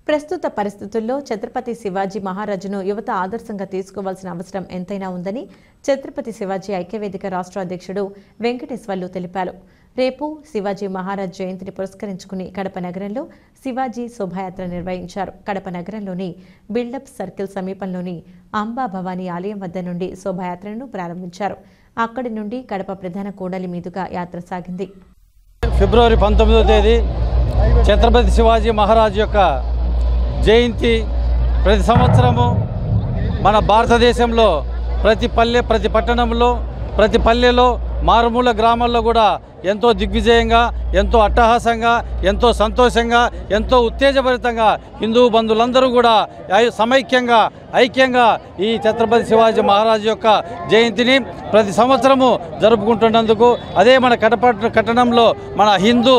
ప్రస్తుత పరిస్థితుల్లో ఛత్రపతి శివాజీ మహారాజును యువత ఆదర్శంగా తీసుకోవాల్సిన అవసరం ఎంతైనా ఉందని ఛత్రపతి శివాజీ ఐక్యవేదిక రాష్ట్ర అధ్యక్షుడు వెంకటేశ్వర్లు తెలిపారు. రేపు శివాజీ మహారాజ్ జయంతిని పురస్కరించుకుని కడప నగరంలో శివాజీ శోభాయాత్ర నిర్వహించారు. కడప నగరంలోని బిల్డప్ సర్కిల్ సమీపంలోని అంబా భవానీ ఆలయం వద్ద నుండి శోభాయాత్రను ప్రారంభించారు. అక్కడి నుండి కడప ప్రధాన కూడలి మీదుగా యాత్ర సాగింది. ఫిబ్రవరి 19వ తేదీ ఛత్రపతి శివాజీ మహారాజ్ యొక్క జయంతి ప్రతి సంవత్సరము మన భారతదేశంలో ప్రతి పల్లె, ప్రతి పట్టణంలో, ప్రతి పల్లెలో, మారుమూల గ్రామాల్లో కూడా ఎంతో దిగ్విజయంగా, ఎంతో అట్టహాసంగా, ఎంతో సంతోషంగా, ఎంతో ఉత్తేజభరితంగా హిందూ బంధువులందరూ కూడా సమైక్యంగా, ఐక్యంగా ఈ ఛత్రపతి శివాజీ మహారాజు యొక్క జయంతిని ప్రతి సంవత్సరము జరుపుకుంటున్నందుకు, అదే మన పట్టణంలో మన హిందూ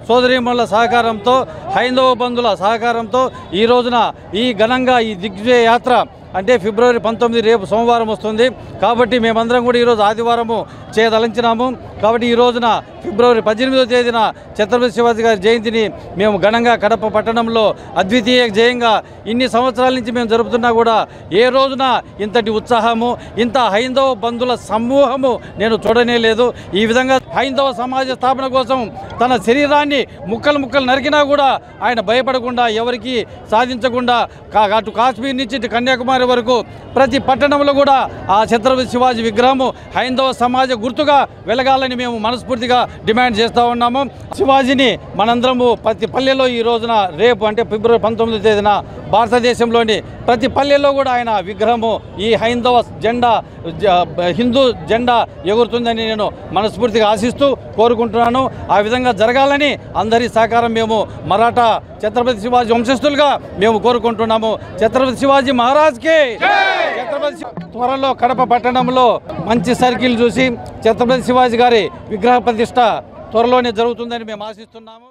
సోదరీమణుల సహకారంతో, హైందవ బంధువుల సహకారంతో ఈ రోజున ఈ ఘనంగా ఈ దిగ్విజయ యాత్ర అంటే ఫిబ్రవరి 19 రేపు సోమవారం వస్తుంది. కాబట్టి మేమందరం కూడా ఈరోజు ఆదివారము చేయదలించినాము. కాబట్టి ఈ రోజున ఫిబ్రవరి 18వ తేదీన ఛత్రపతి శివాజీ గారి జయంతిని మేము ఘనంగా కడప పట్టణంలో అద్వితీయ జయంగా ఇన్ని సంవత్సరాల నుంచి మేము జరుపుతున్నా కూడా ఏ రోజున ఇంతటి ఉత్సాహము, ఇంత హైందవ బంధువుల సమూహము నేను చూడనే లేదు. ఈ విధంగా హైందవ సమాజ స్థాపన కోసం తన శరీరాన్ని ముక్కలు నరికినా కూడా ఆయన భయపడకుండా, ఎవరికి సాధించకుండా అటు కాశ్మీర్ నుంచి ఇటు కన్యాకుమారి వరకు ప్రతి పట్టణంలో కూడా ఆ ఛత్రపతి శివాజీ విగ్రహము హైందవ సమాజ గుర్తుగా వెలగాలని మేము మనస్ఫూర్తిగా డిమాండ్ చేస్తూ ఉన్నాము. శివాజీని మనందరము ప్రతి పల్లెలో ఈ రోజున రేపు అంటే ఫిబ్రవరి 19వ తేదీన భారతదేశంలోని ప్రతి పల్లెల్లో కూడా ఆయన విగ్రహము ఈ హైందవ జెండా, హిందూ జెండా ఎగురుతుందని నేను మనస్ఫూర్తిగా ఆశిస్తూ కోరుకుంటున్నాను. ఆ విధంగా జరగాలని అందరి సహకారం మేము మరాఠా ఛత్రపతి శివాజీ వంశస్థులుగా మేము కోరుకుంటున్నాము. ఛత్రపతి శివాజీ మహారాజ్కి ఛత్రపతి త్వరలో కడప పట్టణంలో మంచి సర్కిల్ చూసి ఛత్రపతి శివాజీ గారి విగ్రహ ప్రతిష్ట త్వరలోనే జరుగుతుందని మేము ఆశిస్తున్నాము.